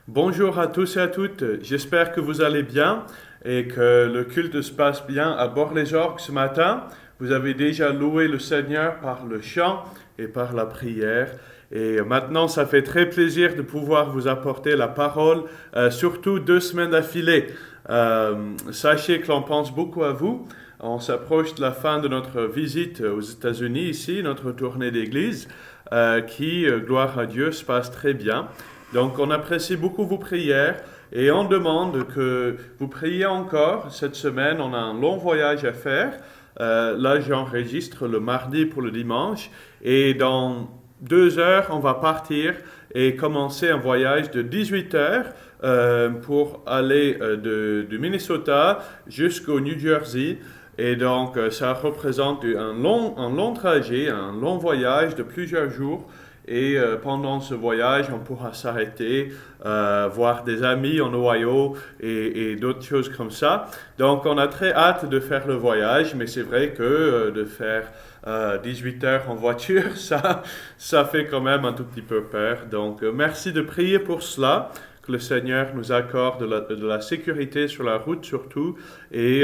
Bonjour à tous et à toutes, j'espère que vous allez bien et que le culte se passe bien à Bord-les-Orgues ce matin. Vous avez déjà loué le Seigneur par le chant et par la prière. Et maintenant, ça fait très plaisir de pouvoir vous apporter la parole, surtout 2 semaines d'affilée. Sachez que l'on pense beaucoup à vous. On s'approche de la fin de notre visite aux États-Unis ici, notre tournée d'église, qui, gloire à Dieu, se passe très bien. Donc on apprécie beaucoup vos prières et on demande que vous priez encore cette semaine. On a un long voyage à faire. Là, j'enregistre le mardi pour le dimanche et dans 2 heures, on va partir et commencer un voyage de 18 heures pour aller du Minnesota jusqu'au New Jersey. Et donc, ça représente un long trajet, un long voyage de plusieurs jours. Et pendant ce voyage, on pourra s'arrêter, voir des amis en Ohio et d'autres choses comme ça. Donc, on a très hâte de faire le voyage, mais c'est vrai que de faire 18 heures en voiture, ça fait quand même un tout petit peu peur. Donc, merci de prier pour cela, que le Seigneur nous accorde de la sécurité sur la route surtout, et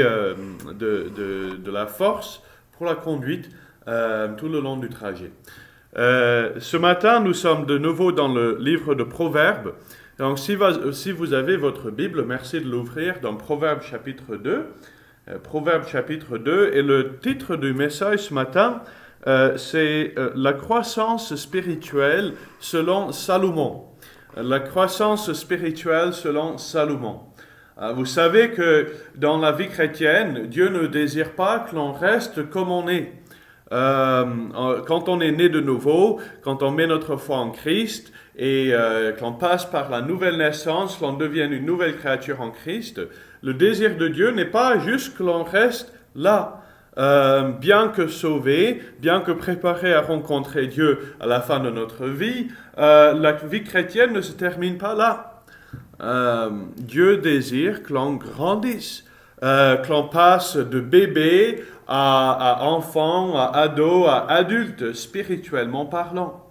de la force pour la conduite tout le long du trajet. Ce matin, nous sommes de nouveau dans le livre de Proverbes. Donc, si vous avez votre Bible, merci de l'ouvrir dans Proverbes chapitre 2. Proverbes chapitre 2, et le titre du message ce matin, c'est la croissance spirituelle selon Salomon. La croissance spirituelle selon Salomon. Vous savez que dans la vie chrétienne, Dieu ne désire pas que l'on reste comme on est. Quand on est né de nouveau, quand on met notre foi en Christ et qu'on passe par la nouvelle naissance, qu'on devienne une nouvelle créature en Christ, le désir de Dieu n'est pas juste que l'on reste là. Bien que sauvé, bien que préparé à rencontrer Dieu à la fin de notre vie, la vie chrétienne ne se termine pas là. Dieu désire que l'on grandisse, que l'on passe de bébé à enfant, à ado, à adulte, spirituellement parlant.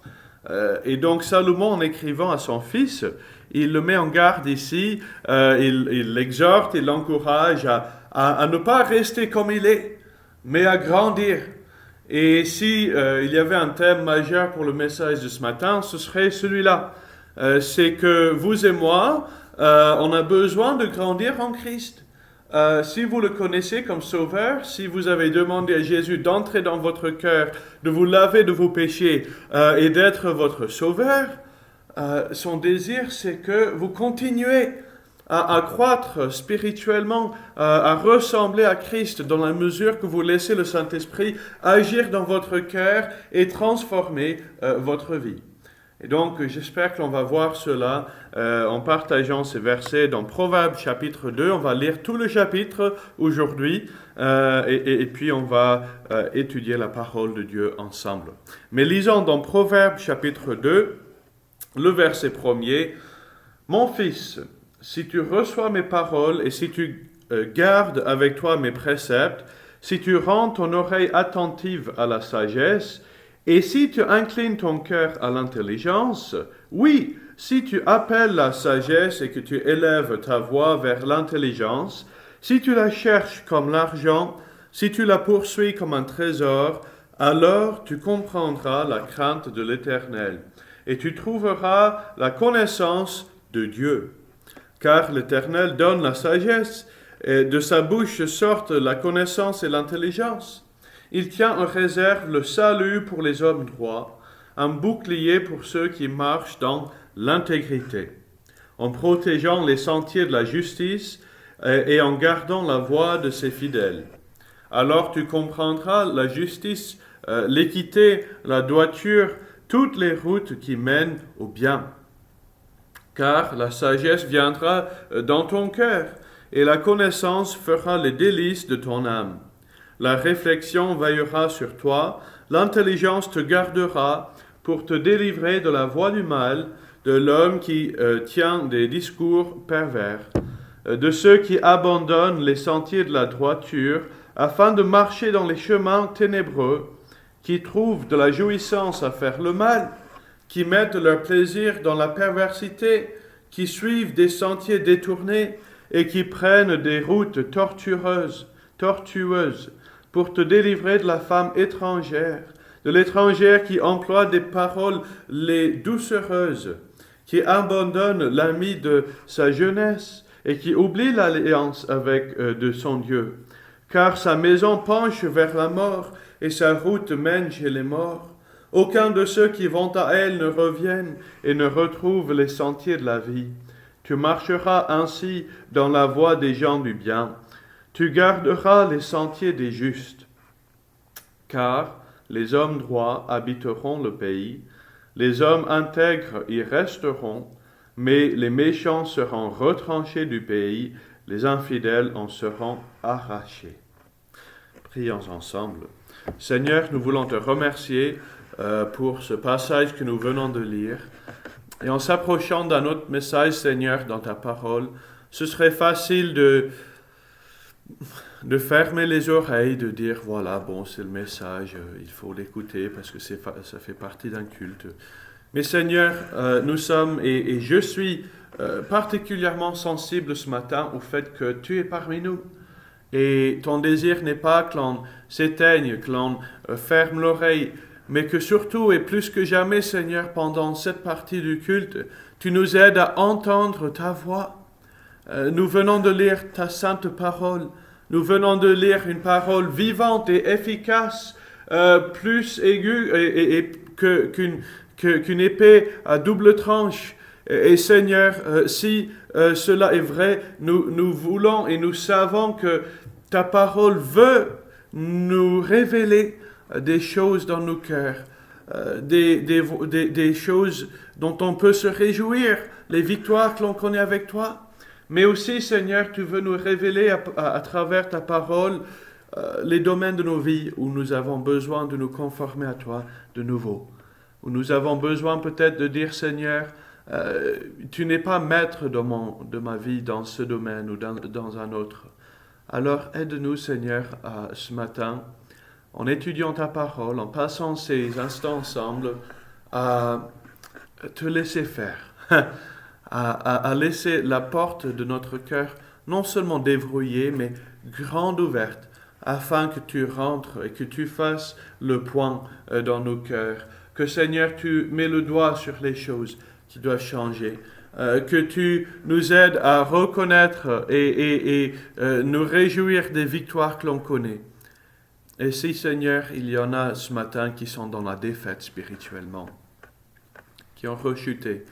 Et donc Salomon, en écrivant à son fils, il le met en garde ici, il l'exhorte, il l'encourage à ne pas rester comme il est, mais à grandir. Et si il y avait un thème majeur pour le message de ce matin, ce serait celui-là. C'est que vous et moi, on a besoin de grandir en Christ. Si vous le connaissez comme sauveur, si vous avez demandé à Jésus d'entrer dans votre cœur, de vous laver de vos péchés et d'être votre sauveur, son désir c'est que vous continuez à croître spirituellement, à ressembler à Christ dans la mesure que vous laissez le Saint-Esprit agir dans votre cœur et transformer votre vie. Et donc, j'espère que l'on va voir cela en partageant ces versets dans Proverbes chapitre 2. On va lire tout le chapitre aujourd'hui et puis on va étudier la parole de Dieu ensemble. Mais lisons dans Proverbes chapitre 2, le verset 1er. « Mon fils, si tu reçois mes paroles et si tu gardes avec toi mes préceptes, si tu rends ton oreille attentive à la sagesse, et si tu inclines ton cœur à l'intelligence, oui, si tu appelles la sagesse et que tu élèves ta voix vers l'intelligence, si tu la cherches comme l'argent, si tu la poursuis comme un trésor, alors tu comprendras la crainte de l'Éternel, et tu trouveras la connaissance de Dieu. Car l'Éternel donne la sagesse, et de sa bouche sortent la connaissance et l'intelligence. Il tient en réserve le salut pour les hommes droits, un bouclier pour ceux qui marchent dans l'intégrité, en protégeant les sentiers de la justice et en gardant la voie de ses fidèles. Alors tu comprendras la justice, l'équité, la droiture, toutes les routes qui mènent au bien. Car la sagesse viendra dans ton cœur, et la connaissance fera les délices de ton âme. La réflexion veillera sur toi, l'intelligence te gardera pour te délivrer de la voie du mal, de l'homme qui tient des discours pervers, de ceux qui abandonnent les sentiers de la droiture, afin de marcher dans les chemins ténébreux, qui trouvent de la jouissance à faire le mal, qui mettent leur plaisir dans la perversité, qui suivent des sentiers détournés et qui prennent des routes tortueuses, pour te délivrer de la femme étrangère, de l'étrangère qui emploie des paroles les doucereuses, qui abandonne l'ami de sa jeunesse et qui oublie l'alliance avec de son Dieu. Car sa maison penche vers la mort et sa route mène chez les morts. Aucun de ceux qui vont à elle ne reviennent et ne retrouvent les sentiers de la vie. Tu marcheras ainsi dans la voie des gens du bien. Tu garderas les sentiers des justes. Car les hommes droits habiteront le pays, les hommes intègres y resteront, mais les méchants seront retranchés du pays, les infidèles en seront arrachés. Prions ensemble. Seigneur, nous voulons te remercier pour ce passage que nous venons de lire. Et en s'approchant d'un autre message, Seigneur, dans ta parole, ce serait facile de fermer les oreilles, de dire, voilà, bon, c'est le message, il faut l'écouter parce que ça fait partie d'un culte. Mais Seigneur, nous sommes, et je suis particulièrement sensible ce matin au fait que tu es parmi nous. Et ton désir n'est pas que l'on s'éteigne, que l'on ferme l'oreille, mais que surtout et plus que jamais, Seigneur, pendant cette partie du culte, tu nous aides à entendre ta voix. Nous venons de lire ta sainte parole. Nous venons de lire une parole vivante et efficace, plus aiguë qu'une épée à double tranche. Et Seigneur, si cela est vrai, nous voulons et nous savons que ta parole veut nous révéler des choses dans nos cœurs, des choses dont on peut se réjouir, les victoires que l'on connaît avec toi. Mais aussi, Seigneur, tu veux nous révéler à travers ta parole les domaines de nos vies où nous avons besoin de nous conformer à toi de nouveau. Où nous avons besoin peut-être de dire, Seigneur, tu n'es pas maître de ma vie dans ce domaine ou dans un autre. Alors aide-nous, Seigneur, ce matin, en étudiant ta parole, en passant ces instants ensemble, à te laisser faire, à laisser la porte de notre cœur non seulement déverrouillée, mais grande ouverte, afin que tu rentres et que tu fasses le point dans nos cœurs. Que Seigneur, tu mets le doigt sur les choses qui doivent changer. Que tu nous aides à reconnaître et nous réjouir des victoires que l'on connaît. Et si, Seigneur, il y en a ce matin qui sont dans la défaite spirituellement, qui ont rechuté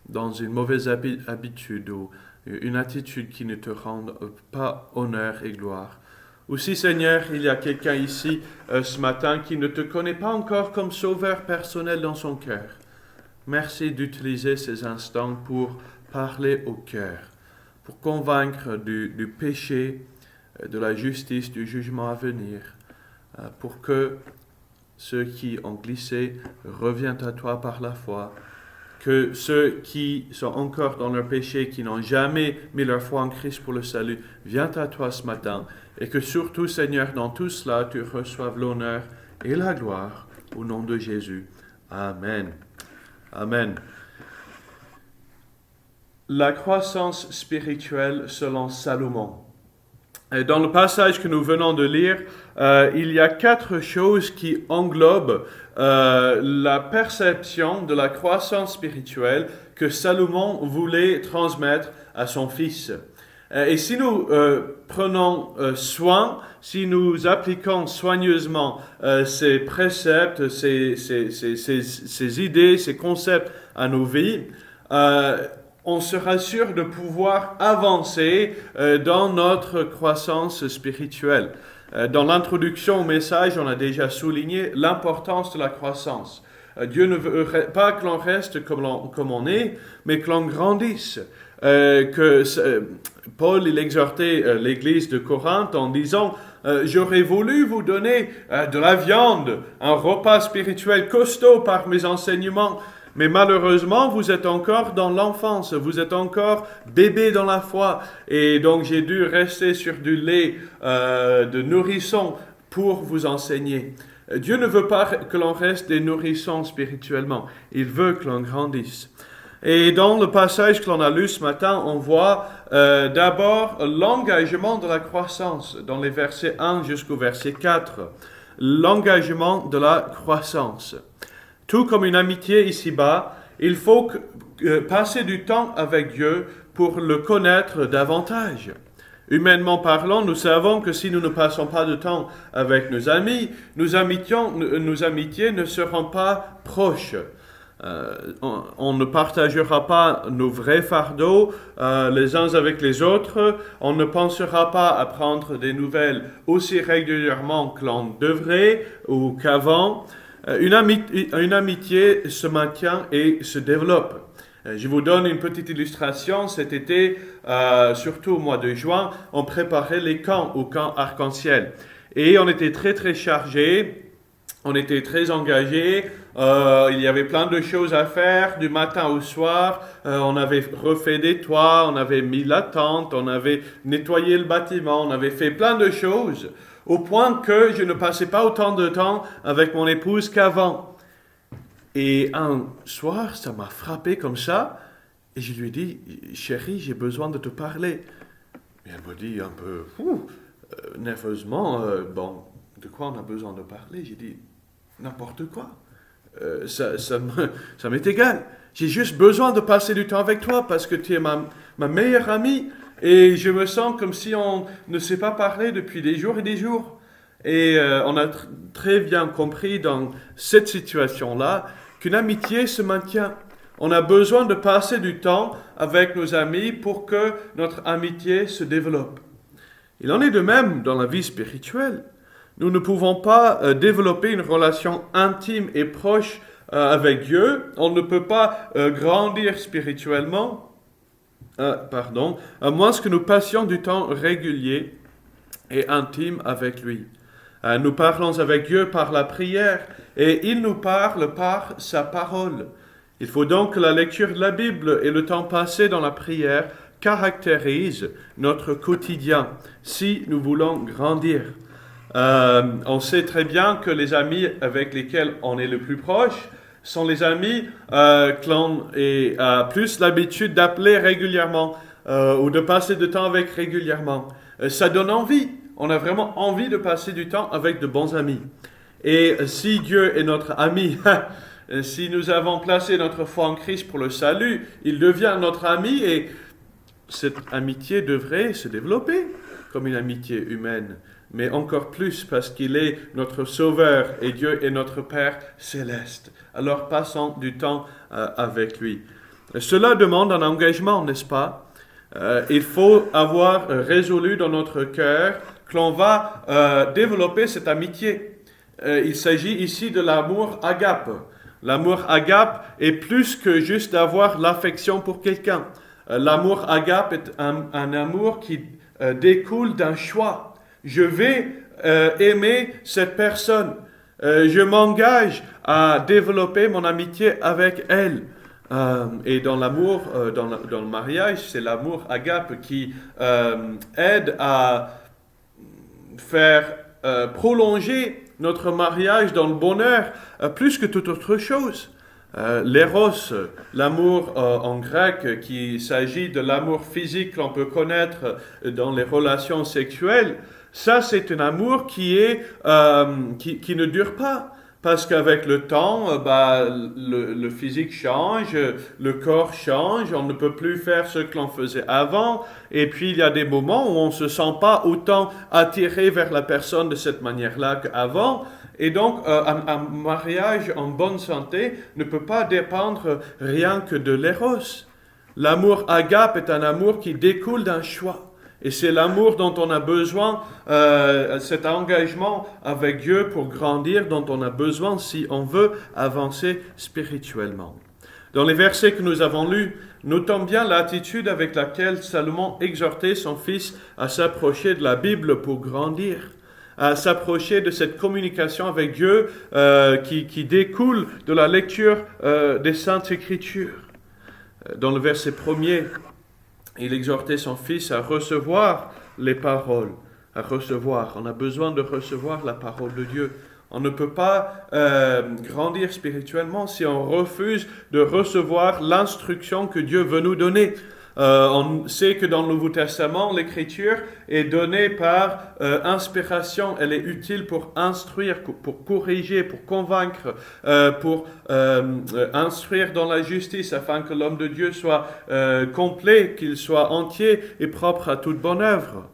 dans une mauvaise habitude ou une attitude qui ne te rend pas honneur et gloire. Ou si, Seigneur, il y a quelqu'un ici ce matin qui ne te connaît pas encore comme sauveur personnel dans son cœur, merci d'utiliser ces instants pour parler au cœur, pour convaincre du péché, de la justice, du jugement à venir, pour que ceux qui ont glissé reviennent à toi par la foi, que ceux qui sont encore dans leur péché, qui n'ont jamais mis leur foi en Christ pour le salut, viennent à toi ce matin, et que surtout, Seigneur, dans tout cela, tu reçoives l'honneur et la gloire au nom de Jésus. Amen. Amen. La croissance spirituelle selon Salomon. Et dans le passage que nous venons de lire, il y a 4 choses qui englobent la perception de la croissance spirituelle que Salomon voulait transmettre à son fils. Et si nous prenons soin, si nous appliquons soigneusement ces préceptes, ces idées, ces concepts à nos vies, on sera sûr de pouvoir avancer dans notre croissance spirituelle. Dans l'introduction au message, on a déjà souligné l'importance de la croissance. Dieu ne veut pas que l'on reste comme on est, mais que l'on grandisse. Paul, il exhortait l'église de Corinthe en disant « J'aurais voulu vous donner de la viande, un repas spirituel costaud par mes enseignements, mais malheureusement, vous êtes encore dans l'enfance, vous êtes encore bébé dans la foi, et donc j'ai dû rester sur du lait de nourrisson pour vous enseigner. » Dieu ne veut pas que l'on reste des nourrissons spirituellement, il veut que l'on grandisse. Et dans le passage que l'on a lu ce matin, on voit d'abord l'engagement de la croissance, dans les versets 1 jusqu'au verset 4. L'engagement de la croissance. Tout comme une amitié ici-bas, il faut passer du temps avec Dieu pour le connaître davantage. Humainement parlant, nous savons que si nous ne passons pas de temps avec nos amis, nos amitiés ne seront pas proches. On ne partagera pas nos vrais fardeaux les uns avec les autres. On ne pensera pas à prendre des nouvelles aussi régulièrement que l'on devrait ou qu'avant. Une amitié se maintient et se développe. Je vous donne une petite illustration. Cet été, surtout au mois de juin, on préparait les camps au camp Arc-en-Ciel. Et on était très très chargés, on était très engagés. Il y avait plein de choses à faire du matin au soir. On avait refait des toits, on avait mis la tente, on avait nettoyé le bâtiment, on avait fait plein de choses. Au point que je ne passais pas autant de temps avec mon épouse qu'avant. Et un soir, ça m'a frappé comme ça, et je lui ai dit, chérie, j'ai besoin de te parler. Et elle me dit un peu, nerveusement, bon, de quoi on a besoin de parler? J'ai dit, n'importe quoi. Ça m'est égal. J'ai juste besoin de passer du temps avec toi parce que tu es ma meilleure amie, et je me sens comme si on ne s'est pas parlé depuis des jours et des jours. Et on a très bien compris dans cette situation-là qu'une amitié se maintient. On a besoin de passer du temps avec nos amis pour que notre amitié se développe. Il en est de même dans la vie spirituelle. Nous ne pouvons pas développer une relation intime et proche avec Dieu. On ne peut pas grandir spirituellement, à moins que nous passions du temps régulier et intime avec lui. Nous parlons avec Dieu par la prière et il nous parle par sa parole. Il faut donc que la lecture de la Bible et le temps passé dans la prière caractérisent notre quotidien si nous voulons grandir. On sait très bien que les amis avec lesquels on est le plus proche sont les amis que l'on a plus l'habitude d'appeler régulièrement ou de passer du temps avec régulièrement. Ça donne envie. On a vraiment envie de passer du temps avec de bons amis. Et si Dieu est notre ami, si nous avons placé notre foi en Christ pour le salut, il devient notre ami et cette amitié devrait se développer comme une amitié humaine, mais encore plus parce qu'il est notre Sauveur et Dieu est notre Père céleste. Alors passons du temps avec lui. Cela demande un engagement, n'est-ce pas? Il faut avoir résolu dans notre cœur que l'on va développer cette amitié. Il s'agit ici de l'amour agape. L'amour agape est plus que juste d'avoir l'affection pour quelqu'un. L'amour agape est un amour qui découle d'un choix. Je vais aimer cette personne. Je m'engage à développer mon amitié avec elle. Et dans l'amour, dans le mariage, c'est l'amour agape qui aide à faire prolonger notre mariage dans le bonheur plus que toute autre chose. L'éros, l'amour en grec, qui s'agit de l'amour physique que l'on peut connaître dans les relations sexuelles, ça c'est un amour qui ne dure pas. Parce qu'avec le temps, le physique change, le corps change, on ne peut plus faire ce que l'on faisait avant. Et puis, il y a des moments où on ne se sent pas autant attiré vers la personne de cette manière-là qu'avant. Et donc, un mariage en bonne santé ne peut pas dépendre rien que de l'éros. L'amour agape est un amour qui découle d'un choix. Et c'est l'amour dont on a besoin, cet engagement avec Dieu pour grandir, dont on a besoin si on veut avancer spirituellement. Dans les versets que nous avons lus, notons bien l'attitude avec laquelle Salomon exhortait son fils à s'approcher de la Bible pour grandir, à s'approcher de cette communication avec Dieu qui découle de la lecture des Saintes Écritures. Dans le verset 1er, il exhortait son fils à recevoir les paroles, à recevoir. On a besoin de recevoir la parole de Dieu. On ne peut pas grandir spirituellement si on refuse de recevoir l'instruction que Dieu veut nous donner. On sait que dans le Nouveau Testament, l'Écriture est donnée par inspiration. Elle est utile pour instruire, pour corriger, pour convaincre, pour instruire dans la justice, afin que l'homme de Dieu soit complet, qu'il soit entier et propre à toute bonne œuvre.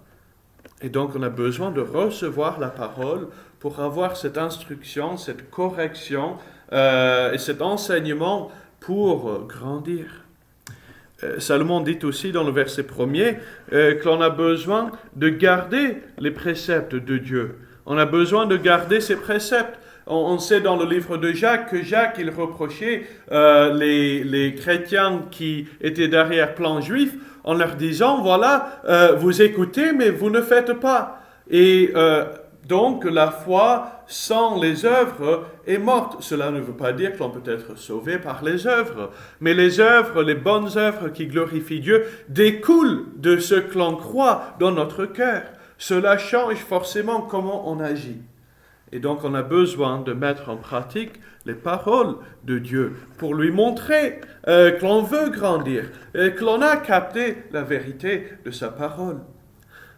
Et donc, on a besoin de recevoir la parole pour avoir cette instruction, cette correction et cet enseignement pour grandir. Salomon dit aussi dans le verset 1er que l'on a besoin de garder les préceptes de Dieu. On a besoin de garder ces préceptes. On sait dans le livre de Jacques que Jacques, il reprochait les chrétiens qui étaient d'arrière-plan juif en leur disant, voilà, vous écoutez, mais vous ne faites pas. Et donc, la foi sans les œuvres est morte. Cela ne veut pas dire que l'on peut être sauvé par les œuvres, mais les œuvres, les bonnes œuvres qui glorifient Dieu, découlent de ce que l'on croit dans notre cœur. Cela change forcément comment on agit. Et donc, on a besoin de mettre en pratique les paroles de Dieu pour lui montrer que l'on veut grandir, que l'on a capté la vérité de sa parole.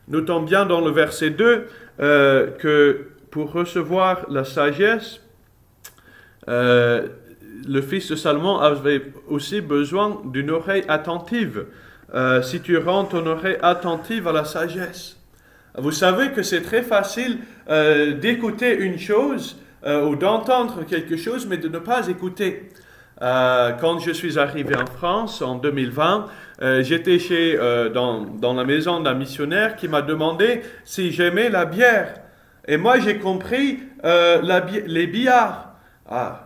Notons bien dans le verset 2 que pour recevoir la sagesse, le fils de Salomon avait aussi besoin d'une oreille attentive. Si tu rends ton oreille attentive à la sagesse. Vous savez que c'est très facile d'écouter une chose ou d'entendre quelque chose, mais de ne pas écouter. Quand je suis arrivé en France en 2020, j'étais dans la maison d'un missionnaire qui m'a demandé si j'aimais la bière. Et moi, j'ai compris les billards.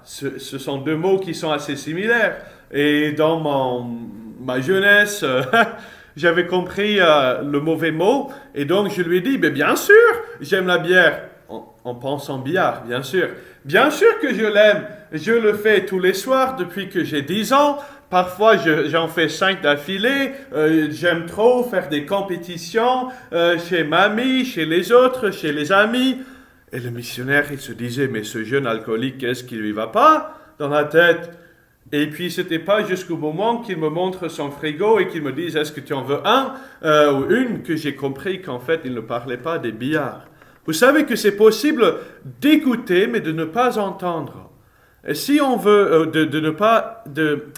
Ce sont deux mots qui sont assez similaires. Et dans ma jeunesse, j'avais compris le mauvais mot. Et donc, je lui ai dit, bien sûr, j'aime la bière. En pensant billard, bien sûr. Bien sûr que je l'aime. Je le fais tous les soirs depuis que j'ai 10 ans. Parfois, j'en fais 5 d'affilée. J'aime trop faire des compétitions chez mamie, chez les autres, chez les amis. Et le missionnaire, il se disait, mais ce jeune alcoolique, qu'est-ce qui lui va pas dans la tête? Et puis, c'était pas jusqu'au moment qu'il me montre son frigo et qu'il me dise, est-ce que tu en veux un ou une, que j'ai compris qu'en fait, il ne parlait pas des billards. Vous savez que c'est possible d'écouter, mais de ne pas entendre. Et si on veut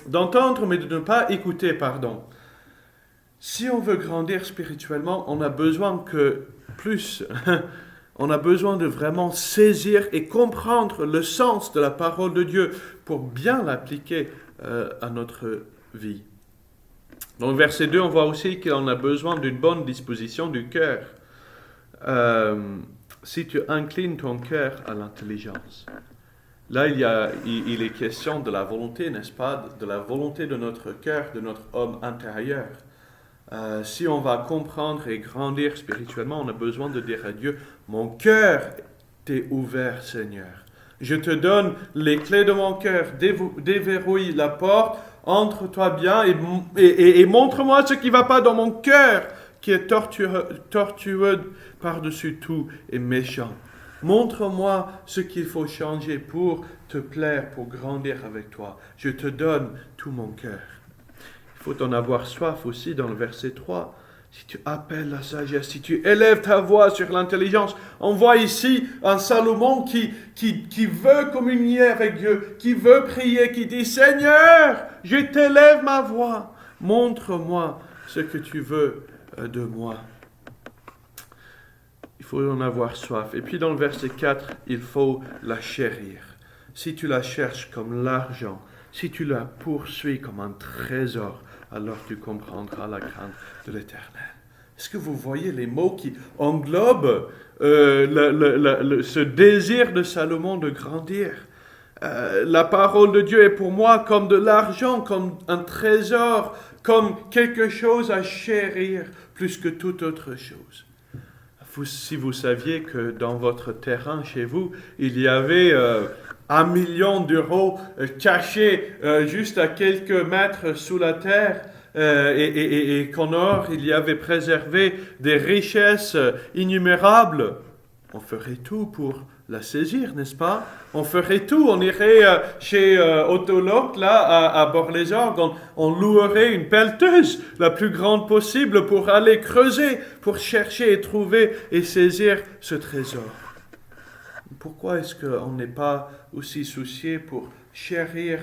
d'entendre, mais de ne pas écouter, pardon. Si on veut grandir spirituellement, on a besoin on a besoin de vraiment saisir et comprendre le sens de la parole de Dieu pour bien l'appliquer à notre vie. Dans le verset 2, on voit aussi qu'on a besoin d'une bonne disposition du cœur. Si tu inclines ton cœur à l'intelligence. Là, il est question de la volonté, n'est-ce pas? De la volonté de notre cœur, de notre homme intérieur. Si on va comprendre et grandir spirituellement, on a besoin de dire à Dieu, mon cœur t'est ouvert, Seigneur. Je te donne les clés de mon cœur, déverrouille la porte, entre-toi bien et montre-moi ce qui ne va pas dans mon cœur, qui est tortueux par-dessus tout et méchant. Montre-moi ce qu'il faut changer pour te plaire, pour grandir avec toi. Je te donne tout mon cœur. Il faut en avoir soif aussi dans le verset 3. Si tu appelles la sagesse, si tu élèves ta voix sur l'intelligence, on voit ici un Salomon qui veut communier avec Dieu, qui veut prier, qui dit « Seigneur, je t'élève ma voix, montre-moi ce que tu veux de moi. » Il faut en avoir soif. Et puis dans le verset 4, il faut la chérir. Si tu la cherches comme l'argent, si tu la poursuis comme un trésor, alors tu comprendras la crainte de l'Éternel. Est-ce que vous voyez les mots qui englobent ce désir de Salomon de grandir? La parole de Dieu est pour moi comme de l'argent, comme un trésor, comme quelque chose à chérir plus que toute autre chose. Si vous saviez que dans votre terrain chez vous, il y avait 1 million d'euros cachés juste à quelques mètres sous la terre, et qu'en or, il y avait préservé des richesses innumérables, on ferait tout pour la saisir, n'est-ce pas? On ferait tout, on irait chez Autoloc, là, à Bord-les-Orgues, on louerait une pelleteuse, la plus grande possible, pour aller creuser, pour chercher et trouver et saisir ce trésor. Pourquoi est-ce qu'on n'est pas aussi soucié pour chérir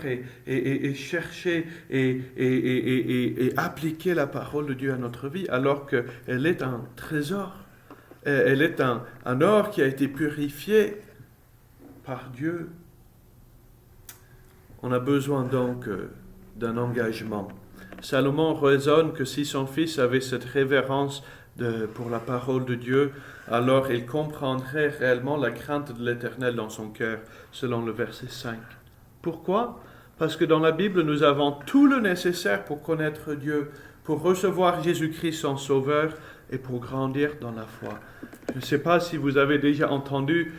et chercher et appliquer la parole de Dieu à notre vie, alors qu'elle est un trésor? Elle est un or qui a été purifié par Dieu. On a besoin donc d'un engagement. Salomon raisonne que si son fils avait cette révérence pour la parole de Dieu, alors il comprendrait réellement la crainte de l'Éternel dans son cœur, selon le verset 5. Pourquoi? Parce que dans la Bible, nous avons tout le nécessaire pour connaître Dieu, pour recevoir Jésus-Christ son Sauveur et pour grandir dans la foi. Je ne sais pas si vous avez déjà entendu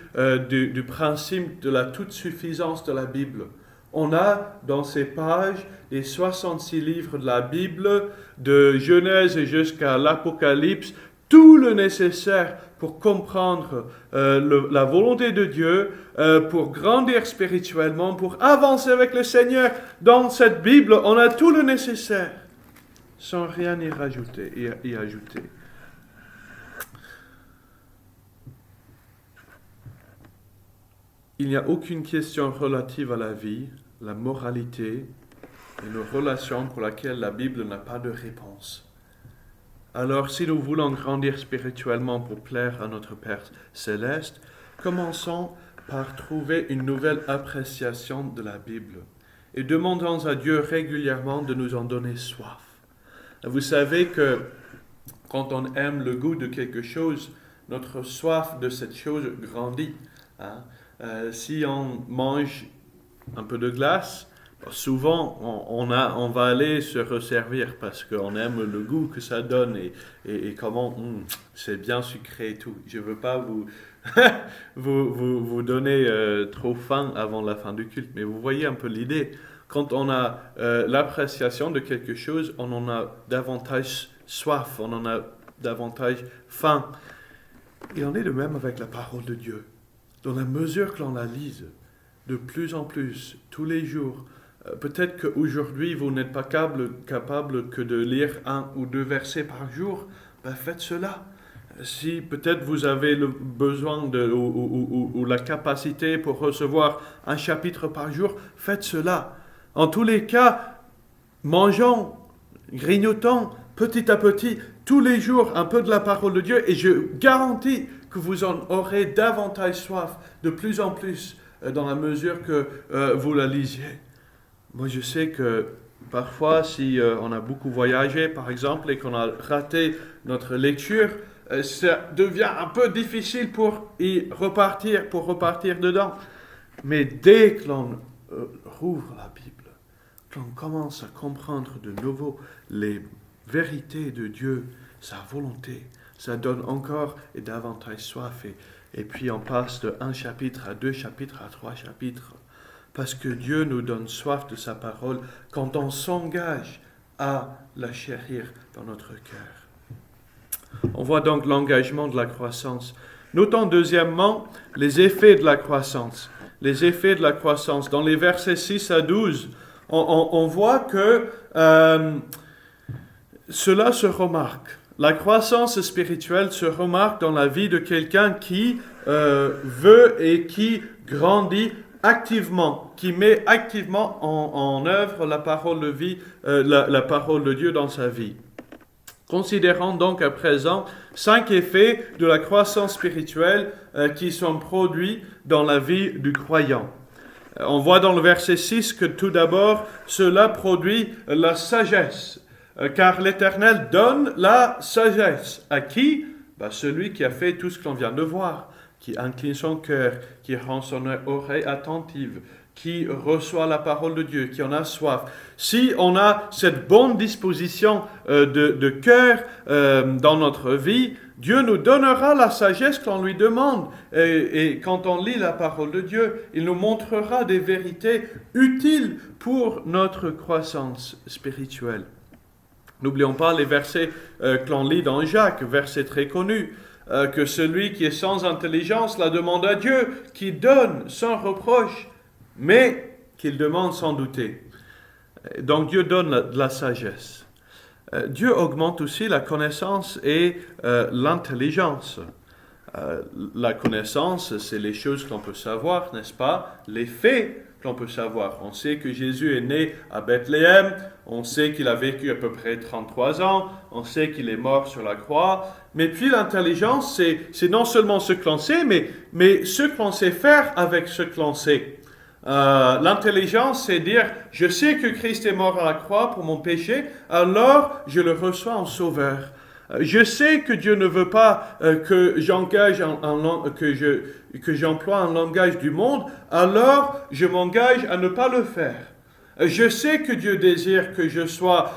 du principe de la toute-suffisance de la Bible. On a dans ces pages les 66 livres de la Bible, de Genèse jusqu'à l'Apocalypse, tout le nécessaire pour comprendre la volonté de Dieu, pour grandir spirituellement, pour avancer avec le Seigneur. Dans cette Bible, on a tout le nécessaire, sans rien y ajouter. Il n'y a aucune question relative à la vie, la moralité et nos relations pour laquelle la Bible n'a pas de réponse. Alors, si nous voulons grandir spirituellement pour plaire à notre Père céleste, commençons par trouver une nouvelle appréciation de la Bible et demandons à Dieu régulièrement de nous en donner soif. Vous savez que quand on aime le goût de quelque chose, notre soif de cette chose grandit. Si on mange un peu de glace, souvent on va aller se resservir parce qu'on aime le goût que ça donne et comment c'est bien sucré et tout. Je ne veux pas vous donner trop faim avant la fin du culte, mais vous voyez un peu l'idée. Quand on a l'appréciation de quelque chose, on en a davantage soif, on en a davantage faim. Et on est de même avec la parole de Dieu. Dans la mesure que l'on la lise, de plus en plus, tous les jours, peut-être qu'aujourd'hui, vous n'êtes pas capable que de lire 1 ou 2 versets par jour, faites cela. Si peut-être vous avez le besoin ou la capacité pour recevoir un chapitre par jour, faites cela. En tous les cas, mangeons, grignotons, petit à petit, tous les jours, un peu de la parole de Dieu, et je garantis que vous en aurez davantage soif, de plus en plus, dans la mesure que vous la lisiez. Moi, je sais que parfois, si on a beaucoup voyagé, par exemple, et qu'on a raté notre lecture, ça devient un peu difficile pour repartir dedans. Mais dès que l'on rouvre la Bible, que l'on commence à comprendre de nouveau les vérités de Dieu, sa volonté, ça donne encore et davantage soif. Et puis on passe de 1 chapitre à 2 chapitres à 3 chapitres. Parce que Dieu nous donne soif de sa parole quand on s'engage à la chérir dans notre cœur. On voit donc l'engagement de la croissance. Notons deuxièmement les effets de la croissance. Les effets de la croissance. Dans les versets 6 à 12, on voit que cela se remarque. La croissance spirituelle se remarque dans la vie de quelqu'un qui veut et qui grandit activement, qui met activement en œuvre la parole de vie, la parole de Dieu dans sa vie. Considérons donc à présent 5 effets de la croissance spirituelle qui sont produits dans la vie du croyant. On voit dans le verset 6 que tout d'abord, cela produit la sagesse. Car l'Éternel donne la sagesse. À qui? Celui qui a fait tout ce que l'on vient de voir, qui incline son cœur, qui rend son oreille attentive, qui reçoit la parole de Dieu, qui en a soif. Si on a cette bonne disposition de cœur dans notre vie, Dieu nous donnera la sagesse qu'on lui demande. Et quand on lit la parole de Dieu, il nous montrera des vérités utiles pour notre croissance spirituelle. N'oublions pas les versets que l'on lit dans Jacques, versets très connus. que celui qui est sans intelligence la demande à Dieu, qui donne sans reproche, mais qu'il demande sans douter. Donc Dieu donne de la sagesse. Dieu augmente aussi la connaissance et l'intelligence. La connaissance, c'est les choses qu'on peut savoir, n'est-ce pas? Les faits qu'on peut savoir. On sait que Jésus est né à Bethléem, on sait qu'il a vécu à peu près 33 ans, on sait qu'il est mort sur la croix. Mais puis l'intelligence, c'est non seulement ce que l'on sait, mais ce que l'on sait faire avec ce que l'on sait. L'intelligence, c'est dire, je sais que Christ est mort à la croix pour mon péché, alors je le reçois en sauveur. Je sais que Dieu ne veut pas que j'emploie un langage du monde, alors je m'engage à ne pas le faire. Je sais que Dieu désire que je sois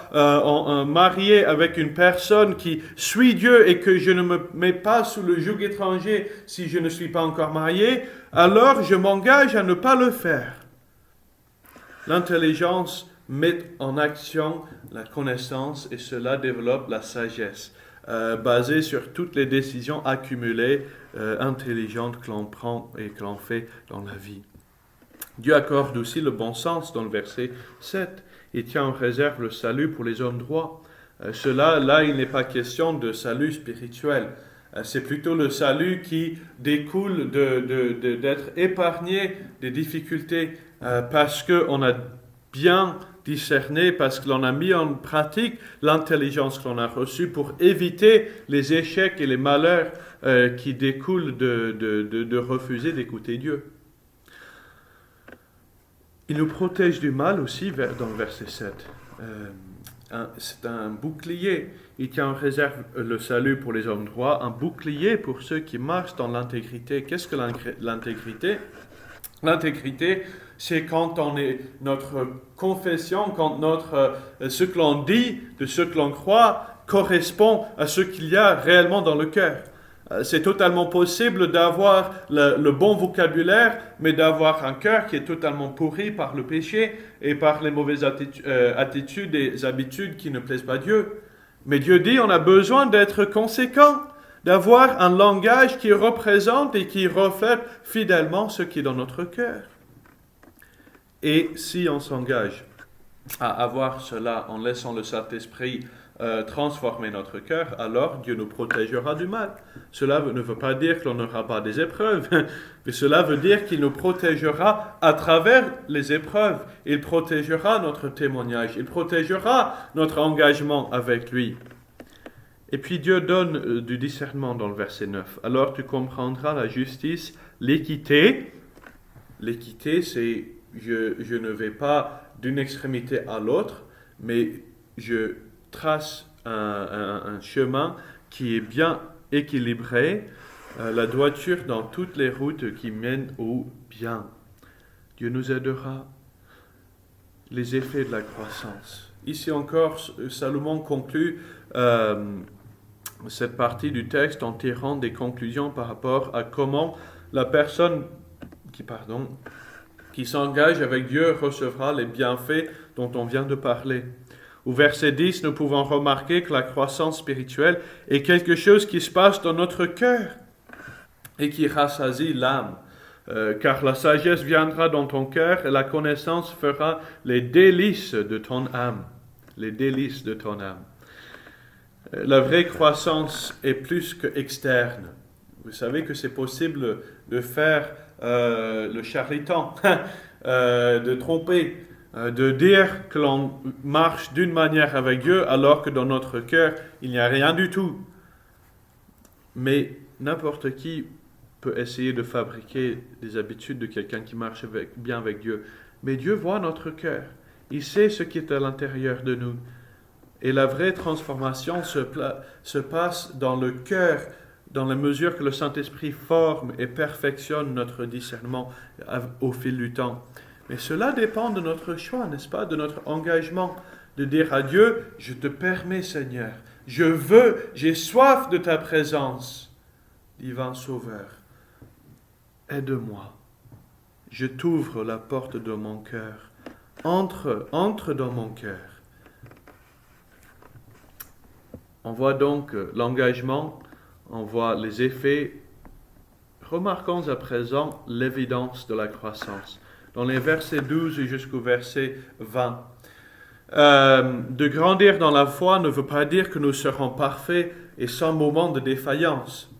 marié avec une personne qui suit Dieu et que je ne me mets pas sous le joug étranger si je ne suis pas encore marié, alors je m'engage à ne pas le faire. L'intelligence met en action la connaissance et cela développe la sagesse, basée sur toutes les décisions accumulées, intelligentes que l'on prend et que l'on fait dans la vie. Dieu accorde aussi le bon sens dans le verset 7. Il tient en réserve le salut pour les hommes droits. Là, il n'est pas question de salut spirituel. C'est plutôt le salut qui découle d'être épargné des difficultés parce qu'on a bien discerné, parce que l'on a mis en pratique l'intelligence que l'on a reçue pour éviter les échecs et les malheurs qui découlent de refuser d'écouter Dieu. Il nous protège du mal aussi dans le verset 7. C'est un bouclier. Il tient en réserve le salut pour les hommes droits, un bouclier pour ceux qui marchent dans l'intégrité. Qu'est-ce que l'intégrité? L'intégrité, c'est quand notre confession, quand ce que l'on dit, de ce que l'on croit, correspond à ce qu'il y a réellement dans le cœur. C'est totalement possible d'avoir le bon vocabulaire, mais d'avoir un cœur qui est totalement pourri par le péché et par les mauvaises attitudes et habitudes qui ne plaisent pas à Dieu. Mais Dieu dit on a besoin d'être conséquent, d'avoir un langage qui représente et qui reflète fidèlement ce qui est dans notre cœur. Et si on s'engage à avoir cela en laissant le Saint-Esprit transformer notre cœur, alors Dieu nous protégera du mal. Cela ne veut pas dire que l'on n'aura pas des épreuves, mais cela veut dire qu'il nous protégera à travers les épreuves. Il protégera notre témoignage, il protégera notre engagement avec lui. Et puis Dieu donne du discernement dans le verset 9. Alors tu comprendras la justice, l'équité. L'équité, c'est je ne vais pas d'une extrémité à l'autre, mais je trace un chemin qui est bien équilibré, la droiture dans toutes les routes qui mènent au bien. Dieu nous aidera. Les effets de la croissance. Ici encore, Salomon conclut cette partie du texte en tirant des conclusions par rapport à comment la personne qui s'engage avec Dieu recevra les bienfaits dont on vient de parler. Au verset 10, nous pouvons remarquer que la croissance spirituelle est quelque chose qui se passe dans notre cœur et qui rassasie l'âme. Car la sagesse viendra dans ton cœur et la connaissance fera les délices de ton âme. Les délices de ton âme. La vraie croissance est plus que externe. Vous savez que c'est possible de faire le charlatan, de tromper, de dire que l'on marche d'une manière avec Dieu alors que dans notre cœur, il n'y a rien du tout. Mais n'importe qui peut essayer de fabriquer des habitudes de quelqu'un qui marche bien avec Dieu. Mais Dieu voit notre cœur. Il sait ce qui est à l'intérieur de nous. Et la vraie transformation se passe dans le cœur, dans la mesure que le Saint-Esprit forme et perfectionne notre discernement au fil du temps. Mais cela dépend de notre choix, n'est-ce pas? De notre engagement, de dire à Dieu, je te permets Seigneur, j'ai soif de ta présence, divin Sauveur. Aide-moi, je t'ouvre la porte de mon cœur, entre dans mon cœur. On voit donc l'engagement, on voit les effets. Remarquons à présent l'évidence de la croissance. Dans les versets 12 jusqu'au verset 20. De grandir dans la foi ne veut pas dire que nous serons parfaits et sans moment de défaillance.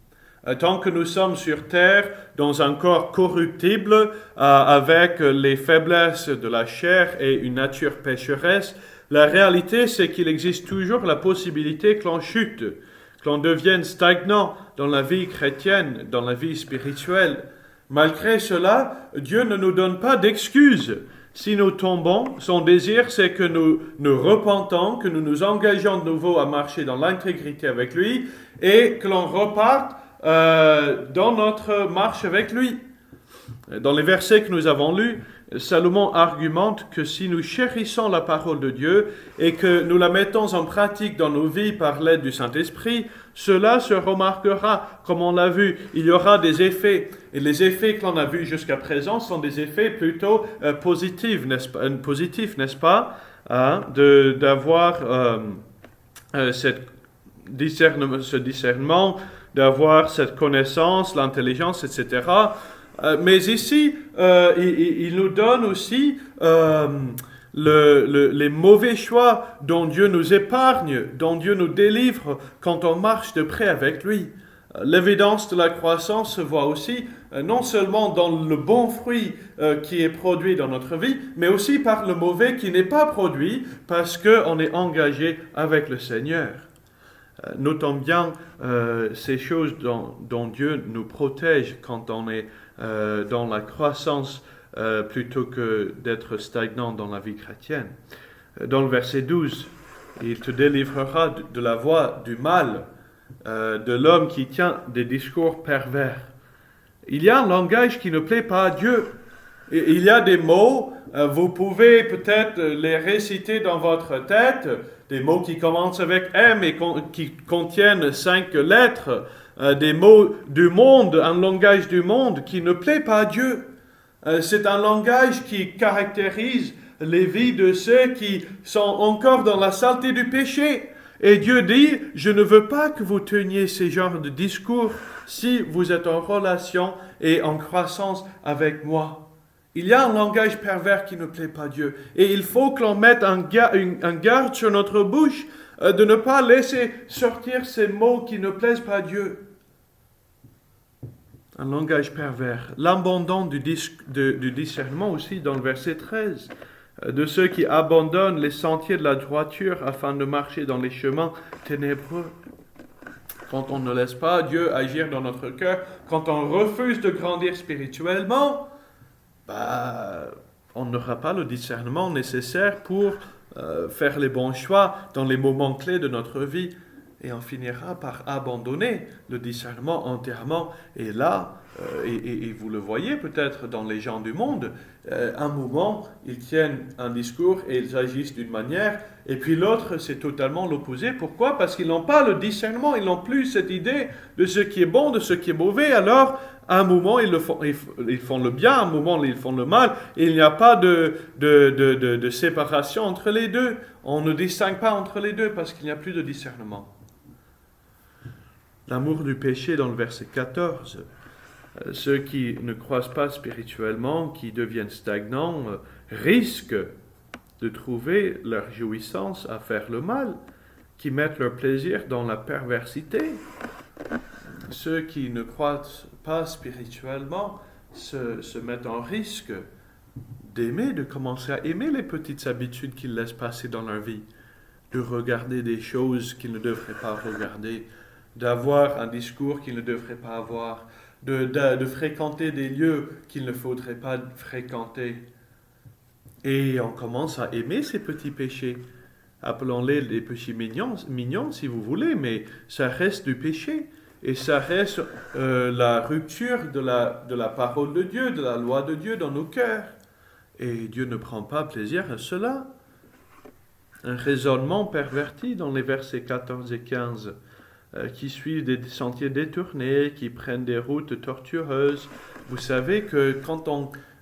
Tant que nous sommes sur terre, dans un corps corruptible, avec les faiblesses de la chair et une nature pécheresse, la réalité c'est qu'il existe toujours la possibilité que l'on chute, que l'on devienne stagnant dans la vie chrétienne, dans la vie spirituelle. Malgré cela, Dieu ne nous donne pas d'excuses. Si nous tombons, son désir, c'est que nous nous repentons, que nous nous engageons de nouveau à marcher dans l'intégrité avec lui et que l'on reparte dans notre marche avec lui. Dans les versets que nous avons lus, Salomon argumente que si nous chérissons la parole de Dieu et que nous la mettons en pratique dans nos vies par l'aide du Saint-Esprit, cela se remarquera, comme on l'a vu, il y aura des effets. Et les effets que l'on a vus jusqu'à présent sont des effets plutôt positifs, n'est-ce pas, hein, d'avoir ce discernement, d'avoir cette connaissance, l'intelligence, etc. Mais ici, il nous donne aussi les mauvais choix dont Dieu nous épargne, dont Dieu nous délivre quand on marche de près avec lui. L'évidence de la croissance se voit aussi non seulement dans le bon fruit qui est produit dans notre vie, mais aussi par le mauvais qui n'est pas produit parce qu'on est engagé avec le Seigneur. Notons bien ces choses dont Dieu nous protège quand on est dans la croissance plutôt que d'être stagnant dans la vie chrétienne. Dans le verset 12, il te délivrera de la voie du mal, de l'homme qui tient des discours pervers. Il y a un langage qui ne plaît pas à Dieu. Il y a des mots, vous pouvez peut-être les réciter dans votre tête, des mots qui commencent avec M et qui contiennent 5 lettres, des mots du monde, un langage du monde qui ne plaît pas à Dieu. C'est un langage qui caractérise les vies de ceux qui sont encore dans la saleté du péché. Et Dieu dit, je ne veux pas que vous teniez ces genres de discours si vous êtes en relation et en croissance avec moi. Il y a un langage pervers qui ne plaît pas à Dieu. Et il faut que l'on mette un garde sur notre bouche de ne pas laisser sortir ces mots qui ne plaisent pas à Dieu. Un langage pervers. L'abandon du discernement aussi dans le verset 13. De ceux qui abandonnent les sentiers de la droiture afin de marcher dans les chemins ténébreux. Quand on ne laisse pas Dieu agir dans notre cœur, quand on refuse de grandir spirituellement, on n'aura pas le discernement nécessaire pour faire les bons choix dans les moments clés de notre vie. Et on finira par abandonner le discernement entièrement. Et là, et vous le voyez peut-être dans les gens du monde, un moment, ils tiennent un discours et ils agissent d'une manière, et puis l'autre, c'est totalement l'opposé. Pourquoi? Parce qu'ils n'ont pas le discernement, ils n'ont plus cette idée de ce qui est bon, de ce qui est mauvais. Alors, à un moment, ils font le bien, à un moment, ils font le mal, et il n'y a pas de séparation entre les deux. On ne distingue pas entre les deux parce qu'il n'y a plus de discernement. L'amour du péché dans le verset 14. Ceux qui ne croissent pas spirituellement, qui deviennent stagnants, risquent de trouver leur jouissance à faire le mal, qui mettent leur plaisir dans la perversité. Ceux qui ne croissent pas spirituellement se mettent en risque de commencer à aimer les petites habitudes qu'ils laissent passer dans leur vie, de regarder des choses qu'ils ne devraient pas regarder, d'avoir un discours qu'ils ne devraient pas avoir, de fréquenter des lieux qu'il ne faudrait pas fréquenter. Et on commence à aimer ces petits péchés. Appelons-les des péchés mignons si vous voulez, mais ça reste du péché. Et ça reste la rupture de la parole de Dieu, de la loi de Dieu dans nos cœurs. Et Dieu ne prend pas plaisir à cela. Un raisonnement perverti dans les versets 14 et 15. Qui suivent des sentiers détournés, qui prennent des routes tortueuses. Vous savez que quand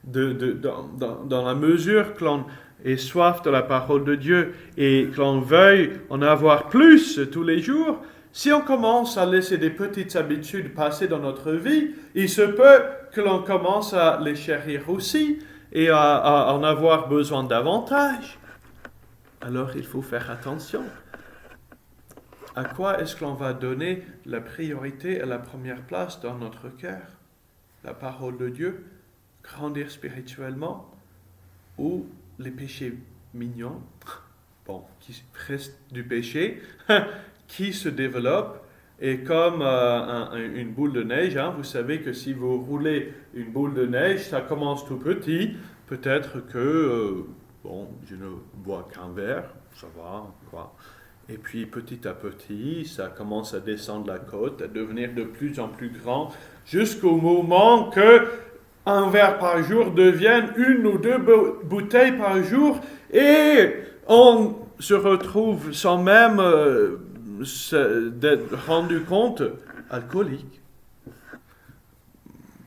dans la mesure que l'on est soif de la parole de Dieu et que l'on veuille en avoir plus tous les jours, Si on commence à laisser des petites habitudes passer dans notre vie, il se peut que l'on commence à les chérir aussi et à en avoir besoin davantage. Alors il faut faire attention. À quoi est-ce que l'on va donner la priorité à la première place dans notre cœur? La parole de Dieu, grandir spirituellement, ou les péchés mignons, qui restent du péché, qui se développent, et comme une boule de neige, vous savez que si vous roulez une boule de neige, ça commence tout petit, peut-être que, je ne bois qu'un verre, ça va, quoi. Et puis petit à petit, ça commence à descendre la côte, à devenir de plus en plus grand, jusqu'au moment que un verre par jour devienne 1 ou 2 bouteilles par jour, et on se retrouve sans même d'être rendu compte alcoolique.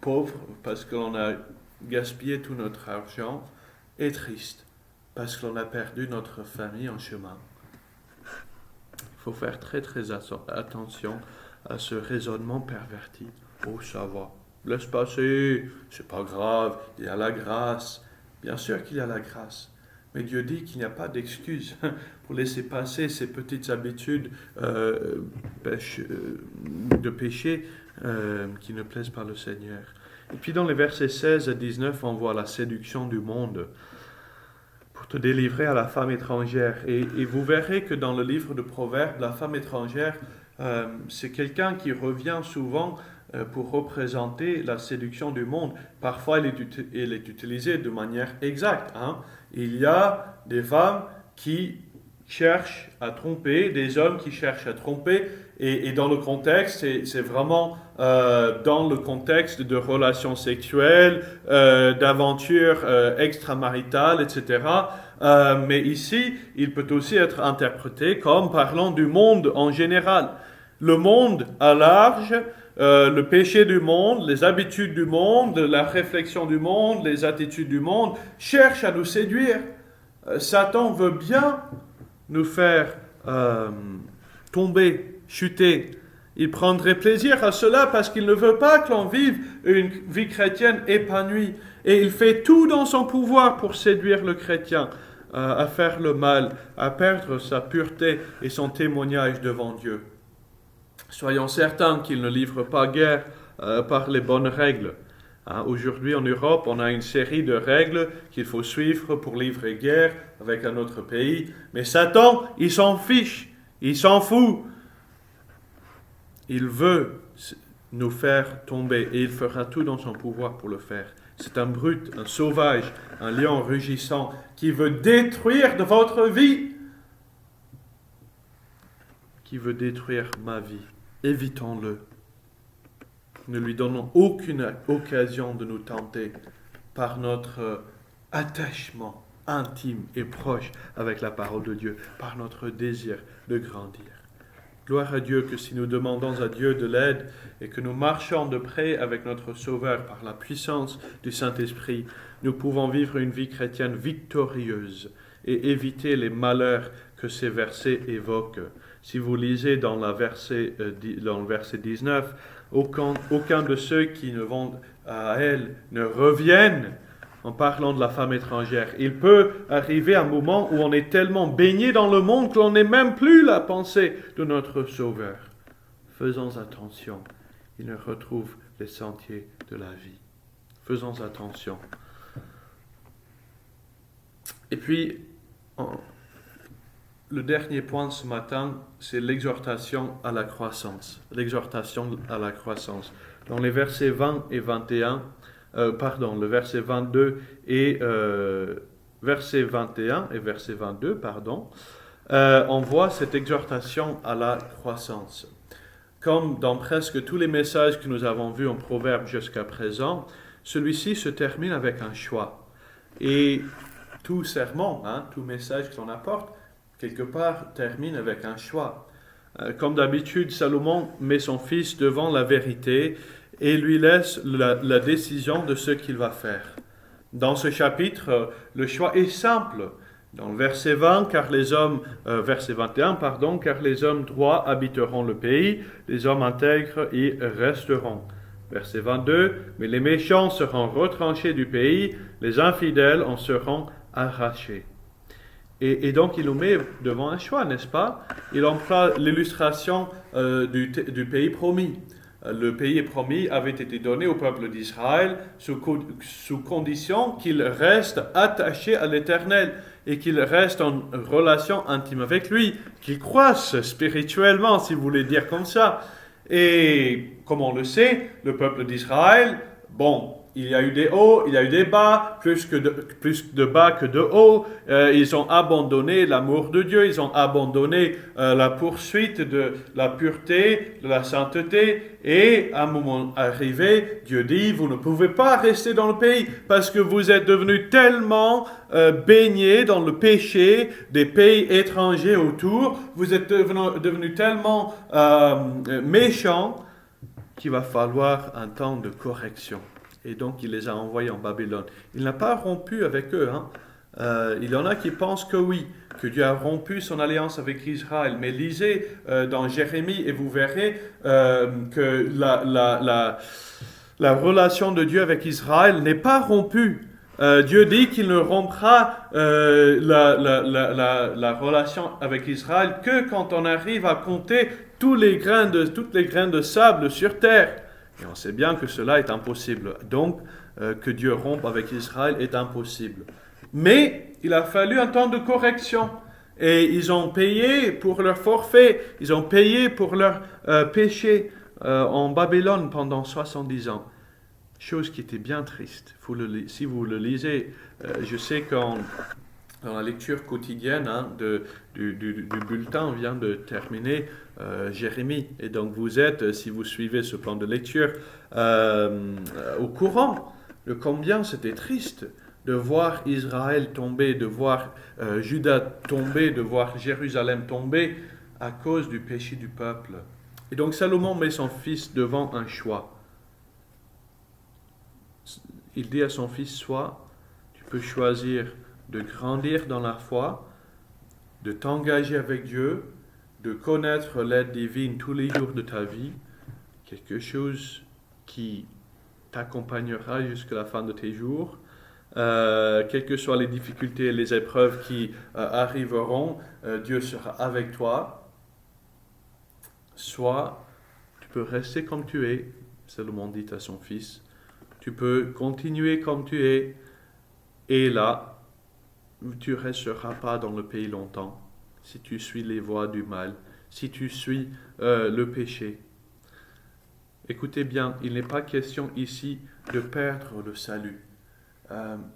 Pauvre, parce que l'on a gaspillé tout notre argent, et triste, parce que l'on a perdu notre famille en chemin. Il faut faire très très attention à ce raisonnement perverti. Oh, ça va, laisse passer, c'est pas grave, il y a la grâce. Bien sûr qu'il y a la grâce, mais Dieu dit qu'il n'y a pas d'excuse pour laisser passer ces petites habitudes de péché qui ne plaisent pas le Seigneur. Et puis dans les versets 16 à 19, on voit la séduction du monde pour te délivrer à la femme étrangère. Et vous verrez que dans le livre de Proverbes, la femme étrangère, c'est quelqu'un qui revient souvent pour représenter la séduction du monde. Parfois, elle est utilisée de manière exacte. Il y a des femmes qui cherchent à tromper, des hommes qui cherchent à tromper, et dans le contexte, c'est vraiment dans le contexte de relations sexuelles, d'aventures extramaritales, etc. Mais ici, il peut aussi être interprété comme parlant du monde en général. Le monde à large, le péché du monde, les habitudes du monde, la réflexion du monde, les attitudes du monde cherchent à nous séduire. Satan veut bien nous faire tomber, chuter. Il prendrait plaisir à cela parce qu'il ne veut pas que l'on vive une vie chrétienne épanouie. Et il fait tout dans son pouvoir pour séduire le chrétien à faire le mal, à perdre sa pureté et son témoignage devant Dieu. Soyons certains qu'il ne livre pas guerre par les bonnes règles. Aujourd'hui en Europe, on a une série de règles qu'il faut suivre pour livrer guerre avec un autre pays. Mais Satan, il s'en fiche, il s'en fout. Il veut nous faire tomber et il fera tout dans son pouvoir pour le faire. C'est un brute, un sauvage, un lion rugissant qui veut détruire de votre vie, qui veut détruire ma vie. Évitons-le. Ne lui donnons aucune occasion de nous tenter par notre attachement intime et proche avec la parole de Dieu, par notre désir de grandir. Gloire à Dieu que si nous demandons à Dieu de l'aide et que nous marchons de près avec notre Sauveur par la puissance du Saint-Esprit, nous pouvons vivre une vie chrétienne victorieuse et éviter les malheurs que ces versets évoquent. Si vous lisez dans le verset 19, aucun de ceux qui ne vont à elle ne reviennent en parlant de la femme étrangère. Il peut arriver un moment où on est tellement baigné dans le monde que l'on n'est même plus la pensée de notre Sauveur. Faisons attention, il ne retrouve les sentiers de la vie. Faisons attention. Et puis, le dernier point ce matin, c'est l'exhortation à la croissance. L'exhortation à la croissance. Dans les versets 20 et 21, le verset 22 et verset 21 et verset 22, on voit cette exhortation à la croissance. Comme dans presque tous les messages que nous avons vus en Proverbes jusqu'à présent, celui-ci se termine avec un choix. Et tout sermon, tout message que l'on apporte, quelque part, termine avec un choix. Comme d'habitude, Salomon met son fils devant la vérité et lui laisse la décision de ce qu'il va faire. Dans ce chapitre, le choix est simple. Dans le verset 20, verset 21, pardon, car les hommes droits habiteront le pays, les hommes intègres y resteront. Verset 22, mais les méchants seront retranchés du pays, les infidèles en seront arrachés. Et donc il nous met devant un choix, n'est-ce pas? Il emploie l'illustration du pays promis. Le pays promis avait été donné au peuple d'Israël sous condition qu'il reste attaché à l'Éternel et qu'il reste en relation intime avec lui, qu'il croisse spirituellement, si vous voulez dire comme ça. Et comme on le sait, le peuple d'Israël, bon, il y a eu des hauts, il y a eu des bas, plus de bas que de hauts. Ils ont abandonné l'amour de Dieu, ils ont abandonné la poursuite de la pureté, de la sainteté. Et à un moment arrivé, Dieu dit, vous ne pouvez pas rester dans le pays parce que vous êtes devenus tellement baignés dans le péché des pays étrangers autour. Vous êtes devenus tellement méchants qu'il va falloir un temps de correction. Et donc, il les a envoyés en Babylone. Il n'a pas rompu avec eux. Il y en a qui pensent que oui, que Dieu a rompu son alliance avec Israël. Mais lisez dans Jérémie et vous verrez que la relation de Dieu avec Israël n'est pas rompue. Dieu dit qu'il ne rompra la relation avec Israël que quand on arrive à compter toutes les grains de sable sur terre. Et on sait bien que cela est impossible. Donc, que Dieu rompe avec Israël est impossible. Mais il a fallu un temps de correction. Et ils ont payé pour leur forfait. Ils ont payé pour leur péché en Babylone pendant 70 ans. Chose qui était bien triste. Si vous le lisez, je sais dans la lecture quotidienne du bulletin, on vient de terminer Jérémie. Et donc vous êtes, si vous suivez ce plan de lecture, au courant de combien c'était triste de voir Israël tomber, de voir Juda tomber, de voir Jérusalem tomber à cause du péché du peuple. Et donc Salomon met son fils devant un choix. Il dit à son fils, soit tu peux choisir de grandir dans la foi, de t'engager avec Dieu, de connaître l'aide divine tous les jours de ta vie, quelque chose qui t'accompagnera jusqu'à la fin de tes jours, quelles que soient les difficultés et les épreuves qui arriveront, Dieu sera avec toi. Soit tu peux rester comme tu es, Salomon dit à son fils, tu peux continuer comme tu es, et là, tu ne resteras pas dans le pays longtemps, si tu suis les voies du mal, si tu suis le péché. Écoutez bien, il n'est pas question ici de perdre le salut.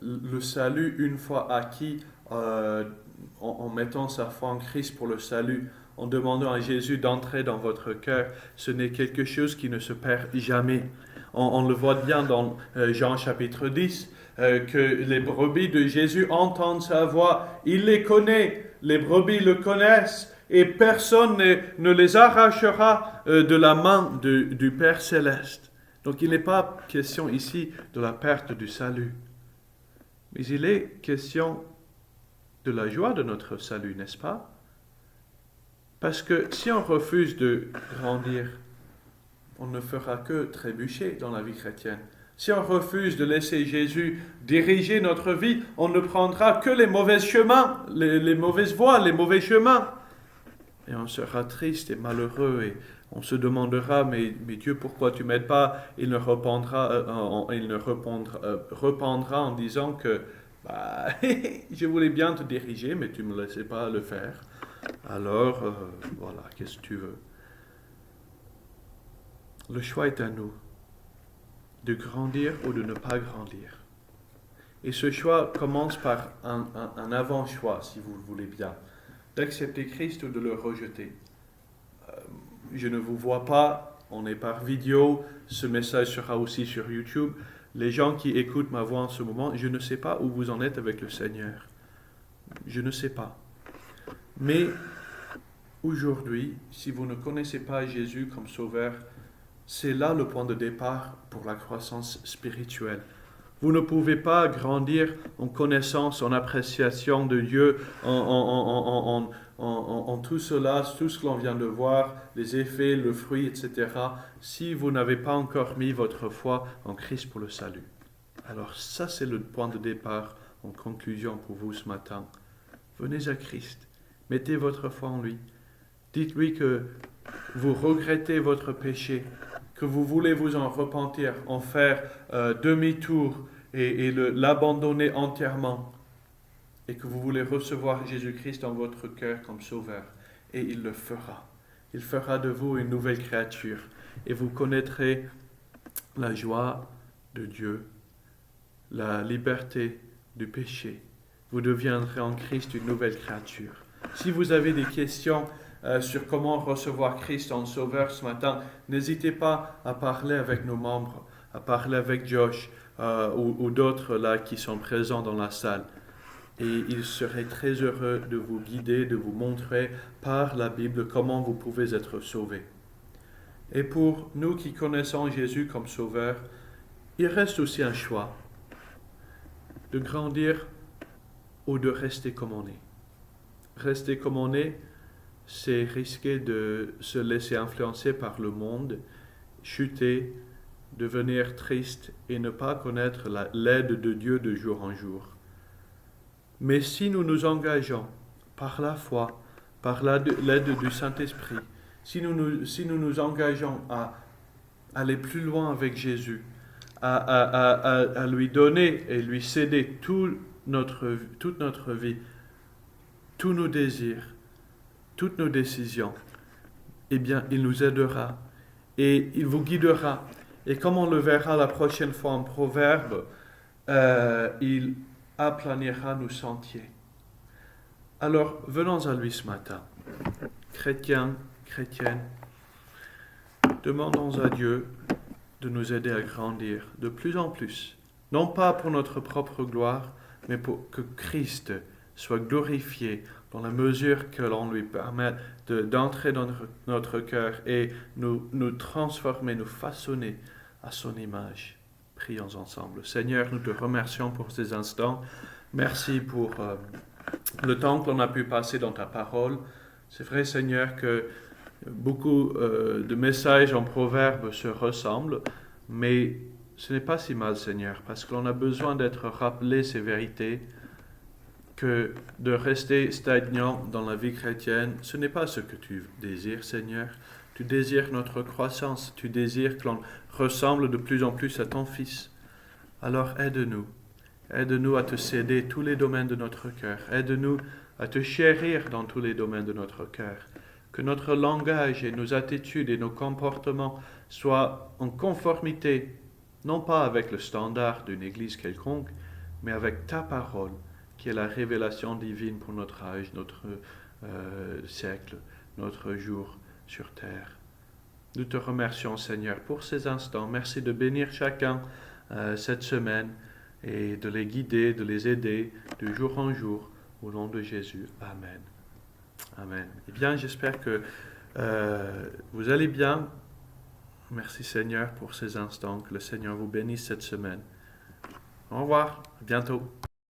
Le salut, une fois acquis, en mettant sa foi en Christ pour le salut, en demandant à Jésus d'entrer dans votre cœur, ce n'est quelque chose qui ne se perd jamais. On le voit bien dans Jean chapitre 10, que les brebis de Jésus entendent sa voix, il les connaît, les brebis le connaissent, et personne ne les arrachera de la main du Père céleste. Donc il n'est pas question ici de la perte du salut, mais il est question de la joie de notre salut, n'est-ce pas? Parce que si on refuse de grandir, on ne fera que trébucher dans la vie chrétienne. Si on refuse de laisser Jésus diriger notre vie, on ne prendra que les mauvais chemins, les mauvaises voies, les mauvais chemins. Et on sera triste et malheureux et on se demandera, mais Dieu, pourquoi tu ne m'aides pas? Il ne reprendra en disant que je voulais bien te diriger, mais tu ne me laissais pas le faire. Alors, voilà, qu'est-ce que tu veux? Le choix est à nous, de grandir ou de ne pas grandir. Et ce choix commence par un avant-choix, si vous le voulez bien, d'accepter Christ ou de le rejeter. Je ne vous vois pas, on est par vidéo, ce message sera aussi sur YouTube. Les gens qui écoutent ma voix en ce moment, je ne sais pas où vous en êtes avec le Seigneur. Je ne sais pas. Mais aujourd'hui, si vous ne connaissez pas Jésus comme Sauveur, c'est là le point de départ pour la croissance spirituelle. Vous ne pouvez pas grandir en connaissance, en appréciation de Dieu, en tout cela, tout ce que l'on vient de voir, les effets, le fruit, etc., si vous n'avez pas encore mis votre foi en Christ pour le salut. Alors ça, c'est le point de départ en conclusion pour vous ce matin. Venez à Christ, mettez votre foi en lui. Dites-lui que vous regrettez votre péché, que vous voulez vous en repentir, en faire demi-tour et l'abandonner entièrement, et que vous voulez recevoir Jésus-Christ dans votre cœur comme sauveur. Et il le fera. Il fera de vous une nouvelle créature, et vous connaîtrez la joie de Dieu, la liberté du péché. Vous deviendrez en Christ une nouvelle créature. Si vous avez des questions sur comment recevoir Christ en sauveur ce matin, n'hésitez pas à parler avec nos membres, à parler avec Josh ou d'autres là qui sont présents dans la salle. Et il serait très heureux de vous guider, de vous montrer par la Bible comment vous pouvez être sauvés. Et pour nous qui connaissons Jésus comme sauveur, il reste aussi un choix de grandir ou de rester comme on est. Rester comme on est, c'est risquer de se laisser influencer par le monde, chuter, devenir triste et ne pas connaître l'aide de Dieu de jour en jour. Mais si nous nous engageons par la foi, par l'aide du Saint-Esprit, si nous nous engageons à aller plus loin avec Jésus, à lui donner et lui céder toute notre vie, tous nos désirs, toutes nos décisions, eh bien, il nous aidera et il vous guidera. Et comme on le verra la prochaine fois en Proverbe, il aplanira nos sentiers. Alors, venons à lui ce matin. Chrétiens, chrétiennes, demandons à Dieu de nous aider à grandir de plus en plus. Non pas pour notre propre gloire, mais pour que Christ soit glorifié dans la mesure que l'on lui permet d'entrer dans notre cœur et nous transformer, nous façonner à son image. Prions ensemble. Seigneur, nous te remercions pour ces instants. Merci pour le temps que l'on a pu passer dans ta parole. C'est vrai, Seigneur, que beaucoup de messages en proverbes se ressemblent, mais ce n'est pas si mal, Seigneur, parce que l'on a besoin d'être rappelé ces vérités, que de rester stagnant dans la vie chrétienne, ce n'est pas ce que tu désires, Seigneur. Tu désires notre croissance, tu désires que l'on ressemble de plus en plus à ton Fils. Alors aide-nous. Aide-nous à te céder tous les domaines de notre cœur. Aide-nous à te chérir dans tous les domaines de notre cœur. Que notre langage et nos attitudes et nos comportements soient en conformité, non pas avec le standard d'une église quelconque, mais avec ta parole, qui est la révélation divine pour notre âge, notre siècle, notre jour sur terre. Nous te remercions, Seigneur, pour ces instants. Merci de bénir chacun cette semaine et de les guider, de les aider de jour en jour, au nom de Jésus. Amen. Amen. Eh bien, j'espère que vous allez bien. Merci, Seigneur, pour ces instants. Que le Seigneur vous bénisse cette semaine. Au revoir. À bientôt.